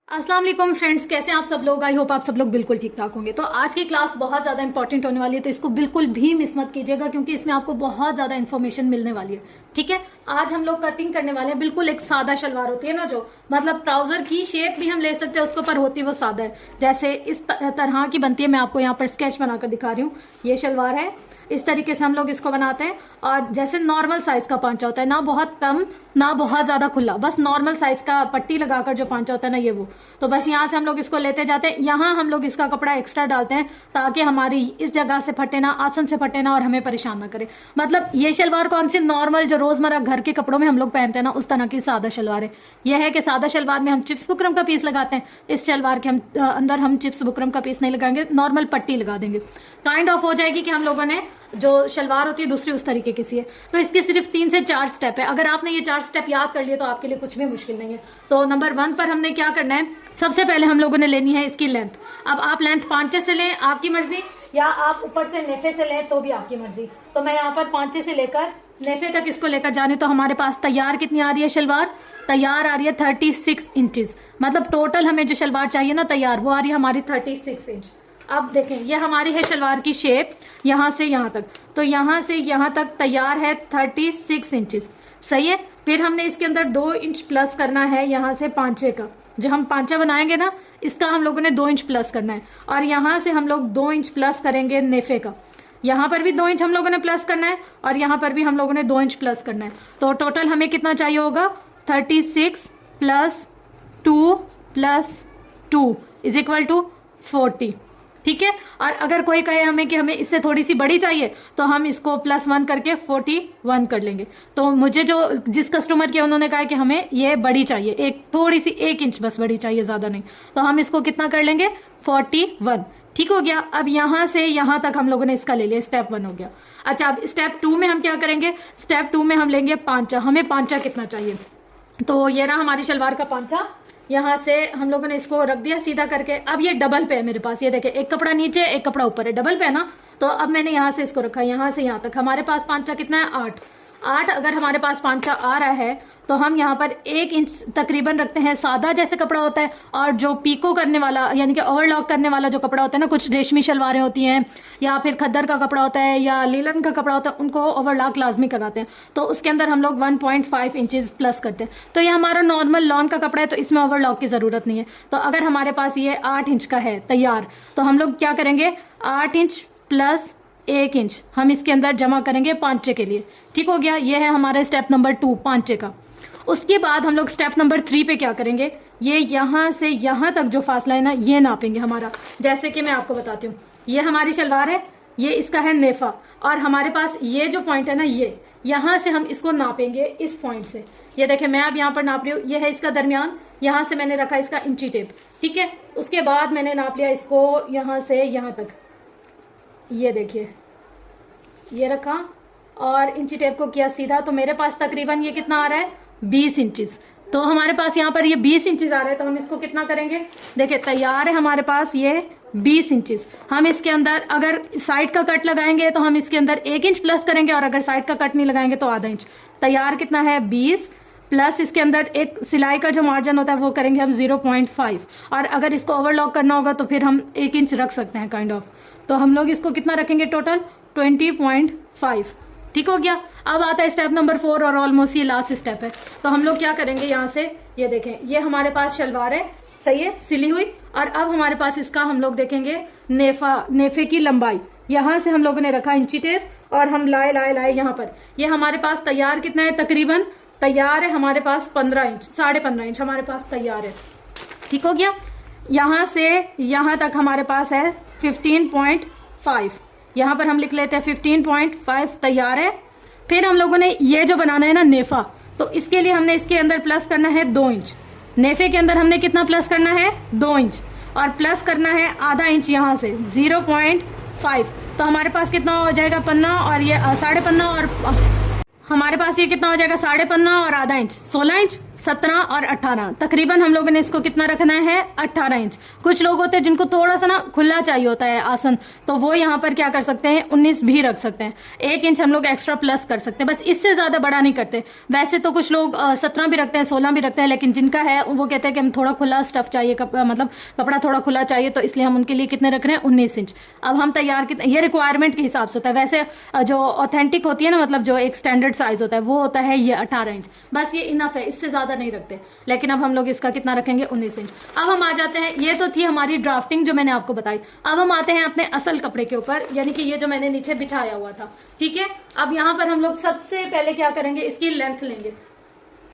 अस्सलाम वालेकुम फ्रेंड्स, कैसे हैं आप सब लोग। आई होप आप सब लोग बिल्कुल ठीक ठाक होंगे। तो आज की क्लास बहुत ज़्यादा इंपॉर्टेंट होने वाली है, तो इसको बिल्कुल भी मिस मत कीजिएगा क्योंकि इसमें आपको बहुत ज़्यादा इन्फॉर्मेशन मिलने वाली है। ठीक है, आज हम लोग कटिंग करने वाले हैं। बिल्कुल एक सादा शलवार होती है ना, जो मतलब ट्राउजर की शेप भी हम ले सकते हैं उसके ऊपर, होती वो सादा है। जैसे इस तरह की बनती है, मैं आपको यहाँ पर स्केच बनाकर दिखा रही हूँ। ये शलवार है, इस तरीके से हम लोग इसको बनाते हैं। और जैसे नॉर्मल साइज का पांचा होता है, ना बहुत कम ना बहुत ज्यादा खुला, बस नॉर्मल साइज का पट्टी लगाकर जो पांचा होता है ना, ये वो। तो बस यहाँ से हम लोग इसको लेते जाते हैं। यहाँ हम लोग इसका कपड़ा एक्स्ट्रा डालते हैं ताकि हमारी इस जगह से फटे ना, आसन से फटे ना और हमें परेशान ना करे। मतलब ये शलवार कौन सी, नॉर्मल जो रोजमर्रा घर के कपड़ों में हम लोग पहनते हैं ना, उस तरह की सादा शलवार है। यह है कि सादा शलवार में हम चिप्स बुकरम का पीस लगाते हैं। इस शलवार के अंदर हम चिप्स बुकरम का पीस नहीं लगाएंगे, नॉर्मल पट्टी लगा देंगे। काइंड ऑफ हो जाएगी कि हम लोगों ने जो शलवार होती है दूसरी उस तरीके की सी है। तो इसके सिर्फ 3 से 4 स्टेप है। अगर आपने ये 4 स्टेप याद कर लिए तो आपके लिए कुछ भी मुश्किल नहीं है। तो नंबर 1 पर हमने क्या करना है, सबसे पहले हम लोगों ने लेनी है इसकी लेंथ। अब आप लेंथ पांचे से लें, आपकी मर्जी, या आप ऊपर से नेफे से लें तो भी आपकी मर्जी। तो मैं यहाँ पर पांचे से लेकर नेफे तक इसको लेकर जाने। तो हमारे पास तैयार कितनी आ रही है शलवार, तैयार आ रही है 36 इंचेस। मतलब टोटल हमें जो शलवार चाहिए ना तैयार, वो आ रही है हमारी 36 इंच। अब देखें, ये हमारी है शलवार की शेप, यहाँ से यहाँ तक। तो यहाँ से यहाँ तक तैयार है 36 इंचेस। सही है। फिर हमने इसके अंदर 2 इंच प्लस करना है यहाँ से पांचे का। जो हम पांचा बनाएंगे ना, इसका हम लोगों ने 2 इंच प्लस करना है। और यहाँ से हम लोग 2 इंच प्लस करेंगे नेफे का। यहाँ पर भी 2 इंच हम लोगों ने प्लस करना है और यहाँ पर भी हम लोगों ने 2 इंच प्लस करना है। तो टोटल हमें कितना चाहिए होगा, 36 + 2 + 2 = 40। ठीक है। और अगर कोई कहे हमें कि हमें इससे थोड़ी सी बड़ी चाहिए, तो हम इसको +1 करके 41 कर लेंगे। तो मुझे जिस कस्टमर के उन्होंने कहा कि हमें ये बड़ी चाहिए, एक थोड़ी सी 1 इंच बस बड़ी चाहिए, ज्यादा नहीं, तो हम इसको कितना कर लेंगे, 41। ठीक हो गया। अब यहाँ से यहाँ तक हम लोगों ने इसका ले लिया, स्टेप 1 हो गया। अच्छा, अब स्टेप 2 में हम क्या करेंगे, स्टेप 2 में हम लेंगे पांचा। हमें पांचा कितना चाहिए, तो ये रहा हमारी शलवार का पांचा। यहाँ से हम लोगों ने इसको रख दिया सीधा करके। अब ये डबल पे है मेरे पास, ये देखे, एक कपड़ा नीचे एक कपड़ा ऊपर है, डबल पे है ना। तो अब मैंने यहाँ से इसको रखा, यहाँ से यहाँ तक हमारे पास पांचा कितना है, 8 अगर हमारे पास पांचा आ रहा है तो हम यहाँ पर 1 इंच तकरीबन रखते हैं। सादा जैसे कपड़ा होता है, और जो पीको करने वाला यानी कि ओवरलॉक करने वाला जो कपड़ा होता है ना, कुछ रेशमी शलवारें होती हैं या फिर खद्दर का कपड़ा होता है या लीलन का कपड़ा होता है, उनको ओवरलॉक लाजमी करवाते हैं। तो उसके अंदर हम लोग 1.5 इंचेस प्लस करते हैं। तो ये हमारा नॉर्मल लॉन का कपड़ा है, तो इसमें ओवरलॉक की ज़रूरत नहीं है। तो अगर हमारे पास ये 8 इंच का है तैयार, तो हम लोग क्या करेंगे, 8 इंच + 1 इंच हम इसके अंदर जमा करेंगे पांचे के लिए। ठीक हो गया। ये है हमारा स्टेप नंबर 2 पांचे का। उसके बाद हम लोग स्टेप नंबर 3 पे क्या करेंगे, ये यहाँ से यहाँ तक जो फासला है ना, ये नापेंगे हमारा। जैसे कि मैं आपको बताती हूँ, ये हमारी शलवार है, ये इसका है नेफा, और हमारे पास ये जो पॉइंट है ना, ये यहाँ से हम इसको नापेंगे इस पॉइंट से। ये देखें, मैं अब यहाँ पर नाप रही हूँ, ये है इसका दरमियान, यहाँ से मैंने रखा इसका इंची टेप। ठीक है। उसके बाद मैंने नाप लिया इसको यहाँ से यहाँ तक, ये देखिए, ये रखा और इंची टेप को किया सीधा। तो मेरे पास तकरीबन ये कितना आ रहा है, 20 इंचेस। तो हमारे पास यहाँ पर ये 20 इंचेस आ रहे हैं। तो हम इसको कितना करेंगे, देखिए तैयार है हमारे पास ये 20 इंचेस। हम इसके अंदर अगर साइड का कट लगाएंगे तो हम इसके अंदर 1 इंच प्लस करेंगे, और अगर साइड का कट नहीं लगाएंगे तो आधा इंच। तैयार कितना है, 20 प्लस इसके अंदर एक सिलाई का जो मार्जिन होता है वो करेंगे हम 0.5। और अगर इसको ओवरलॉक करना होगा तो फिर हम 1 इंच रख सकते हैं काइंड ऑफ। तो हम लोग इसको कितना रखेंगे, टोटल 20.5। ठीक हो गया। अब आता है स्टेप नंबर 4, और ऑलमोस्ट ये लास्ट स्टेप है। तो हम लोग क्या करेंगे, यहाँ से ये देखें, ये हमारे पास शलवार है, सही है, सिली हुई। और अब हमारे पास इसका हम लोग देखेंगे नेफे की लंबाई। यहाँ से हम लोगों ने रखा इंची टेप और हम लाए यहाँ पर। ये हमारे पास तैयार कितना है, तकरीबन तैयार है हमारे पास 15 इंच, 15.5 इंच हमारे पास तैयार है। ठीक हो गया। यहाँ से यहाँ तक हमारे पास है 15.5। यहाँ पर हम लिख लेते हैं 15.5 तैयार है। फिर हम लोगों ने ये जो बनाना है ना नेफा, तो इसके लिए हमने इसके अंदर प्लस करना है 2 इंच। नेफे के अंदर हमने कितना प्लस करना है, 2 इंच, और प्लस करना है आधा इंच यहाँ से 0.5। तो हमारे पास कितना हो जाएगा, 15 और ये 15.5, और हमारे पास ये कितना हो जाएगा, 15.5 और आधा इंच, 16 इंच। 17 और 18, तकरीबन हम लोगों ने इसको कितना रखना है 18 इंच। कुछ लोग होते हैं जिनको थोड़ा सा ना खुला चाहिए होता है आसन, तो वो यहाँ पर क्या कर सकते हैं 19 भी रख सकते हैं, 1 इंच हम लोग एक्स्ट्रा प्लस कर सकते हैं, बस इससे ज्यादा बड़ा नहीं करते। वैसे तो कुछ लोग 17 भी रखते हैं, 16 भी रखते हैं, लेकिन जिनका है वो कहते हैं कि हम थोड़ा खुला स्टफ चाहिए, मतलब कपड़ा थोड़ा खुला चाहिए, तो इसलिए हम उनके लिए कितने रख रहे हैं 19 इंच। अब हम तैयार कितने, ये रिक्वायरमेंट के हिसाब से होता है, वैसे जो ऑथेंटिक होती है ना, मतलब जो एक स्टैंडर्ड साइज होता है वो होता है ये 18 इंच, बस ये इनफ है, इससे ज्यादा नहीं रखते। लेकिन अब हम लोग इसका कितना रखेंगे 19 इंच। अब हम आ जाते हैं, ये तो थी हमारी ड्राफ्टिंग जो मैंने आपको बताई। अब हम आते हैं अपने असल कपड़े के ऊपर, यानी कि ये जो मैंने नीचे बिछाया हुआ था, ठीक है। अब यहाँ पर हम लोग सबसे पहले क्या करेंगे, इसकी लेंथ लेंगे।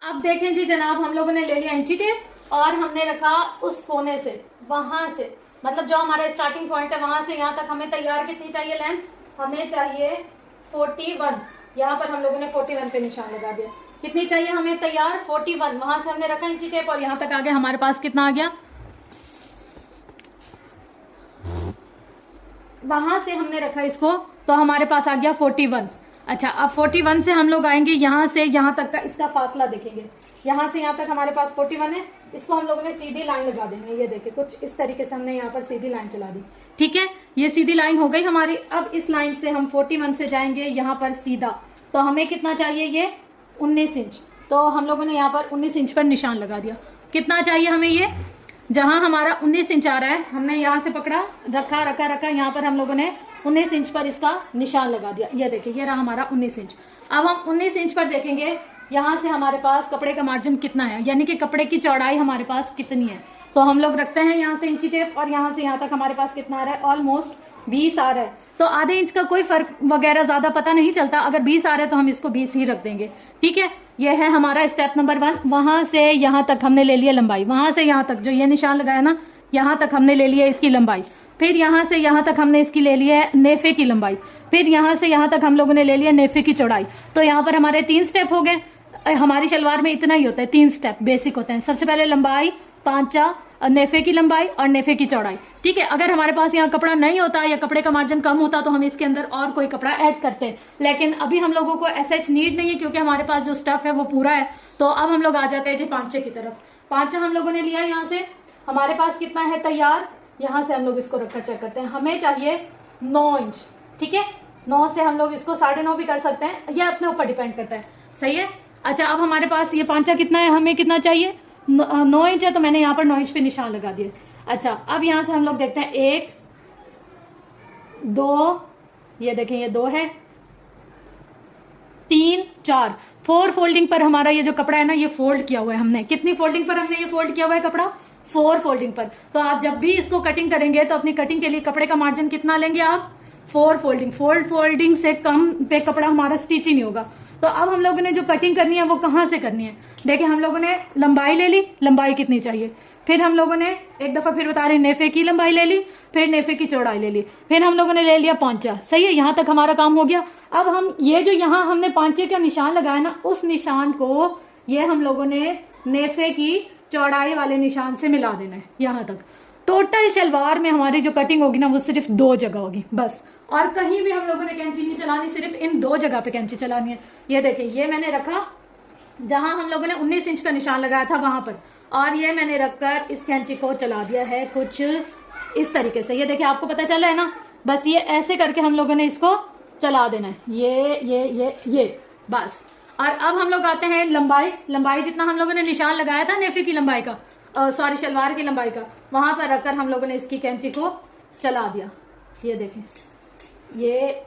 अब देखें जी जनाब, हम लोगों ने ले लिया इंची टेप और हमने रखा उस कोने से, वहां से, मतलब जो हमारा स्टार्टिंग पॉइंट है वहां से यहाँ तक हमें तैयार कितनी चाहिए लेंथ, हमें चाहिए 41। यहाँ पर हम लोगों ने 41 पे निशान लगा दिया। कितनी चाहिए हमें तैयार 41, वहां से हमने रखा इंची टेप और यहाँ तक आगे हमारे पास कितना आ गया, वहां से हमने रखा इसको, तो हमारे पास आ गया 41। अच्छा, अब 41 से हम लोग आएंगे यहाँ से यहाँ तक का, इसका फासला देखेंगे, यहाँ से यहाँ तक हमारे पास 41 है, इसको हम लोगों ने सीधी लाइन लगा देंगे। ये देखिए कुछ इस तरीके से हमने यहाँ पर सीधी लाइन चला दी, ठीक है, ये सीधी लाइन हो गई हमारी। अब इस लाइन से हम 41 से जाएंगे यहाँ पर सीधा, तो हमें कितना चाहिए ये 19 इंच, तो हम लोगों ने यहाँ पर 19 इंच पर निशान लगा दिया। कितना चाहिए हमें ये, जहां हमारा 19 इंच आ रहा है, हमने यहाँ से पकड़ा, रखा रखा रखा, यहाँ पर हम लोगों ने 19 इंच पर इसका निशान लगा दिया। ये देखिए ये रहा हमारा 19 इंच। अब हम 19 इंच पर देखेंगे यहाँ से हमारे पास कपड़े का मार्जिन कितना है, यानी कि कपड़े की चौड़ाई हमारे पास कितनी है, तो हम लोग रखते हैं यहाँ से इंची टेप और यहाँ से यहाँ तक हमारे पास कितना आ रहा है, ऑलमोस्ट 20 आ रहा है। तो आधे इंच का कोई फर्क वगैरह ज्यादा पता नहीं चलता, अगर 20 आ रहा है तो हम इसको 20 ही रख देंगे, ठीक है। ये है हमारा स्टेप नंबर 1। वहां से यहाँ तक हमने ले लिया लंबाई, वहां से यहाँ तक जो ये निशान लगाया ना, यहाँ तक हमने ले लिया इसकी लंबाई। फिर यहाँ से यहाँ तक हमने इसकी ले लिया है नेफे की लंबाई। फिर यहाँ से यहाँ तक हम लोगों ने ले लिया नेफे की चौड़ाई। तो यहाँ पर हमारे 3 स्टेप हो गए। हमारी शलवार में इतना ही होता है, 3 स्टेप बेसिक होते हैं। सबसे पहले लंबाई, पांचा, नेफे की लंबाई और नेफे की चौड़ाई, ठीक है। अगर हमारे पास यहाँ कपड़ा नहीं होता या कपड़े का मार्जिन कम होता तो हम इसके अंदर और कोई कपड़ा ऐड करते हैं, लेकिन अभी हम लोगों को ऐसा नीड नहीं है क्योंकि हमारे पास जो स्टफ है वो पूरा है। तो अब हम लोग आ जाते हैं जी पांचे की तरफ। पांचा हम लोगों ने लिया, यहाँ से हमारे पास कितना है तैयार, यहाँ से हम लोग इसको रखकर चेक करते हैं, हमें चाहिए 9 इंच, ठीक है। 9 से हम लोग इसको 9.5 भी कर सकते हैं, यह अपने ऊपर डिपेंड करता है, सही है। अच्छा, अब हमारे पास ये पांचा कितना है, हमें कितना चाहिए 9 इंच है, तो मैंने यहाँ पर 9 इंच पे निशान लगा दिया। अच्छा, अब यहाँ से हम लोग देखते हैं 1 2, ये देखें ये 2 है, 3 4, 4 फोल्डिंग पर हमारा ये जो कपड़ा है ना ये फोल्ड किया हुआ है हमने। कितनी फोल्डिंग पर हमने ये फोल्ड किया हुआ है कपड़ा, 4 फोल्डिंग पर। तो आप जब भी इसको कटिंग करेंगे तो अपनी कटिंग के लिए कपड़े का मार्जिन कितना लेंगे आप, 4 फोल्डिंग। फोल्डिंग से कम पे कपड़ा हमारा स्टिच ही नहीं होगा। तो अब हम लोगों ने जो कटिंग करनी है वो कहाँ से करनी है, देखिए हम लोगों ने लंबाई ले ली, लंबाई कितनी चाहिए, फिर हम लोगों ने एक दफा फिर बता रहे नेफे की लंबाई ले ली, फिर नेफे की चौड़ाई ले ली, फिर हम लोगों ने ले लिया पांचा, सही है। यहाँ तक हमारा काम हो गया। अब हम ये जो यहाँ हमने पांचे का निशान लगाया ना, उस निशान को ये हम लोगों ने नेफे की चौड़ाई वाले निशान से मिला देना है यहाँ तक। टोटल शलवार में हमारी जो कटिंग होगी ना वो सिर्फ 2 जगह होगी बस, और कहीं भी हम लोगों ने कैंची नहीं चलानी, सिर्फ इन 2 जगह पे कैंची चलानी है। ये देखिए ये मैंने रखा जहां हम लोगों ने 19 इंच का निशान लगाया था वहां पर, और ये मैंने रखकर इस कैंची को चला दिया है कुछ इस तरीके से। ये देखिए आपको पता चला है ना, बस ये ऐसे करके हम लोगों ने इसको चला देना है, ये बस। और अब हम लोग आते हैं लंबाई जितना हम लोगों ने निशान लगाया था नेफे की लंबाई का, सॉरी शलवार की लंबाई का, वहां पर रखकर हम लोगों ने इसकी कैंची को चला दिया। ये देखें ये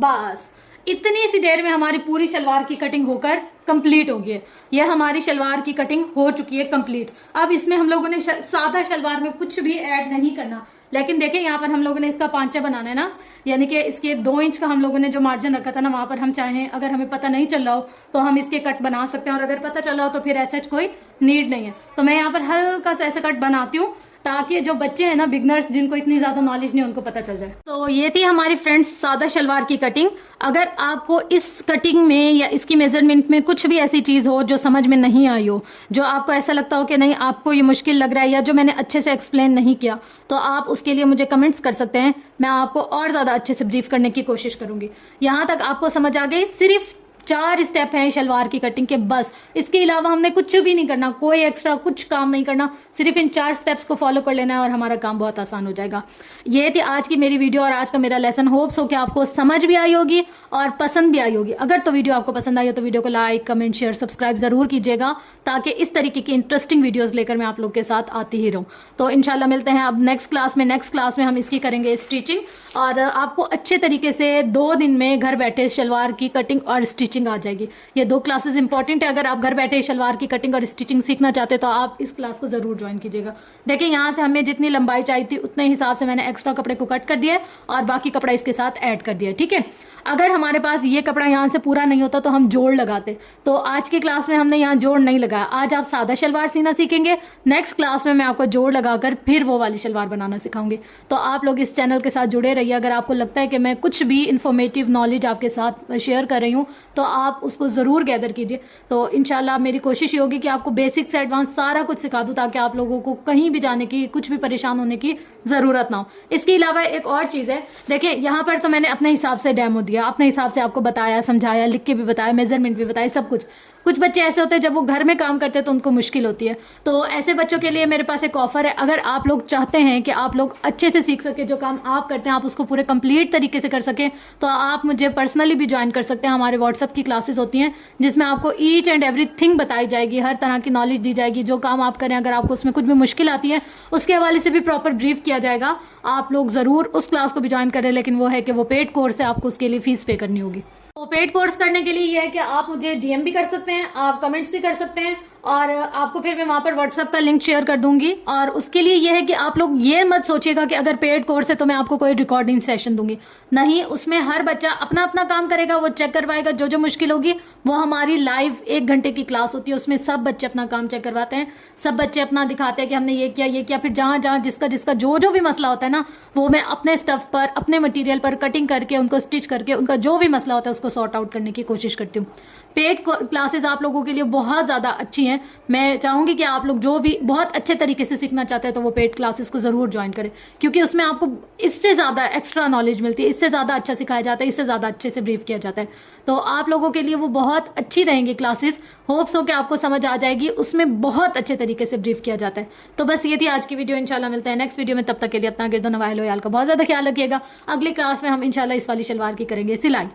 बस इतनी सी देर में हमारी पूरी शलवार की कटिंग होकर कंप्लीट हो गई है। यह हमारी शलवार की कटिंग हो चुकी है कंप्लीट। अब इसमें हम लोगों ने सादा शलवार में कुछ भी ऐड नहीं करना, लेकिन देखिए यहाँ पर हम लोगों ने इसका पांचा बनाना है ना, यानी कि इसके 2 इंच का हम लोगों ने जो मार्जिन रखा था ना, वहां पर हम चाहें अगर हमें पता नहीं चल रहा हो तो हम इसके कट बना सकते हैं, और अगर पता चल रहा हो तो फिर ऐसा कोई नीड नहीं है। तो मैं यहाँ पर हल्का सा ऐसा कट बनाती हूँ ताकि जो बच्चे हैं ना बिगनर्स, जिनको इतनी ज्यादा नॉलेज नहीं, उनको पता चल जाए। तो ये थी हमारी फ्रेंड्स सादा शलवार की कटिंग। अगर आपको इस कटिंग में या इसकी मेजरमेंट में कुछ भी ऐसी चीज हो जो समझ में नहीं आई हो, जो आपको ऐसा लगता हो कि नहीं आपको ये मुश्किल लग रहा है, या जो मैंने अच्छे से एक्सप्लेन नहीं किया, तो आप उसके लिए मुझे कमेंट्स कर सकते हैं। मैं आपको और ज्यादा अच्छे से ब्रीफ करने की कोशिश करूंगी। यहाँ तक आपको समझ आ गई, सिर्फ 4 स्टेप हैं शलवार की कटिंग के, बस। इसके अलावा हमने कुछ भी नहीं करना, कोई एक्स्ट्रा कुछ काम नहीं करना, सिर्फ इन 4 स्टेप्स को फॉलो कर लेना है और हमारा काम बहुत आसान हो जाएगा। ये थी आज की मेरी वीडियो और आज का मेरा लेसन। होप्स हो कि आपको समझ भी आई होगी और पसंद भी आई होगी। अगर तो वीडियो आपको पसंद आई हो तो वीडियो को लाइक, कमेंट, शेयर, सब्सक्राइब जरूर कीजिएगा, ताकि इस तरीके की इंटरेस्टिंग वीडियोस लेकर मैं आप लोग के साथ आती ही रहूं। तो इंशाल्लाह मिलते हैं अब नेक्स्ट क्लास में हम इसकी करेंगे स्टिचिंग, और आपको अच्छे तरीके से 2 दिन में घर बैठे शलवार की कटिंग और स्टिचिंग आ जाएगी। ये 2 क्लासेस इंपॉर्टेंट है। अगर आप घर बैठे शलवार की कटिंग और स्टिचिंग सीखना चाहते तो आप इस क्लास को जरूर ज्वाइन कीजिएगा। देखिए यहाँ से हमें जितनी लंबाई चाहिए थी उतने हिसाब से मैंने एक्स्ट्रा कपड़े को कट कर दिया और बाकी कपड़ा इसके साथ ऐड कर दिया, ठीक है। अगर हमारे पास ये कपड़ा यहाँ से पूरा नहीं होता तो हम जोड़ लगाते, तो आज की क्लास में हमने यहाँ जोड़ नहीं लगाया। आज आप सादा शलवार सीना सीखेंगे, नेक्स्ट क्लास में मैं आपको जोड़ लगाकर फिर वो वाली शलवार बनाना सिखाऊंगी। तो आप लोग इस चैनल के साथ जुड़े रहिए। अगर आपको लगता है कि मैं कुछ भी इंफॉर्मेटिव नॉलेज आपके साथ शेयर कर रही हूँ तो आप उसको ज़रूर गैदर कीजिए। तो इंशाल्लाह मेरी कोशिश ये होगी कि आपको बेसिक से एडवांस सारा कुछ सिखा दूँ, ताकि आप लोगों को कहीं भी जाने की, कुछ भी परेशान होने की ज़रूरत ना हो। इसके अलावा एक और चीज़ है, देखिए यहाँ पर तो मैंने अपने हिसाब से डेमो दिया, अपने हिसाब से आपको बताया, समझाया, लिख के भी बताया, मेजरमेंट भी बताया, सब कुछ। कुछ बच्चे ऐसे होते हैं जब वो घर में काम करते हैं तो उनको मुश्किल होती है, तो ऐसे बच्चों के लिए मेरे पास एक ऑफर है। अगर आप लोग चाहते हैं कि आप लोग अच्छे से सीख सके, जो काम आप करते हैं आप उसको पूरे कंप्लीट तरीके से कर सकें, तो आप मुझे पर्सनली भी ज्वाइन कर सकते हैं। हमारे व्हाट्सअप की क्लासेस होती हैं जिसमें आपको ईच एंड एवरीथिंग बताई जाएगी, हर तरह की नॉलेज दी जाएगी। जो काम आप करें, अगर आपको उसमें कुछ भी मुश्किल आती है उसके हवाले से भी प्रॉपर ब्रीफ किया जाएगा। आप लोग ज़रूर उस क्लास को भी ज्वाइन करें, लेकिन वो है कि वो पेड कोर्स है, आपको उसके लिए फीस पे करनी होगी। तो पेड कोर्स करने के लिए ये है कि आप मुझे डीएम भी कर सकते हैं, आप कमेंट्स भी कर सकते हैं, और आपको फिर मैं वहां पर व्हाट्सएप का लिंक शेयर कर दूंगी। और उसके लिए ये है कि आप लोग ये मत सोचिएगा कि अगर पेड कोर्स है तो मैं आपको कोई रिकॉर्डिंग सेशन दूंगी, नहीं। उसमें हर बच्चा अपना अपना काम करेगा, वो चेक करवाएगा। जो जो मुश्किल होगी वो हमारी लाइव 1 घंटे की क्लास होती है, उसमें सब बच्चे अपना काम चेक करवाते हैं, सब बच्चे अपना दिखाते हैं कि हमने ये किया। फिर जहाँ जहाँ जिसका जो भी मसला होता है ना, वो मैं अपने स्टफ पर, अपने मटेरियल पर कटिंग करके, उनको स्टिच करके, उनका जो भी मसला होता है उसको सॉर्ट आउट करने की कोशिश करती हूँ। पेड क्लासेस आप लोगों के लिए बहुत ज़्यादा अच्छी हैं। मैं चाहूँगी कि आप लोग जो भी बहुत अच्छे तरीके से सीखना चाहते हैं तो वो पेड क्लासेस को ज़रूर ज्वाइन करें, क्योंकि उसमें आपको इससे ज़्यादा एक्स्ट्रा नॉलेज मिलती है, इससे ज़्यादा अच्छा सिखाया जाता है, इससे ज़्यादा अच्छे से ब्रीफ किया जाता है। तो आप लोगों के लिए वो बहुत अच्छी रहेंगी क्लासेस। होप्स हो कि आपको समझ आ जाएगी, उसमें बहुत अच्छे तरीके से ब्रीफ किया जाता है। तो बस ये थी आज की वीडियो। इंशाल्लाह मिलते हैं नेक्स्ट वीडियो में। तब तक के लिए अपना गिरदो नवाहिल का बहुत ज़्यादा ख्याल रखिएगा। अगली क्लास में हम इंशाल्लाह इस वाली शलवार की करेंगे सिलाई।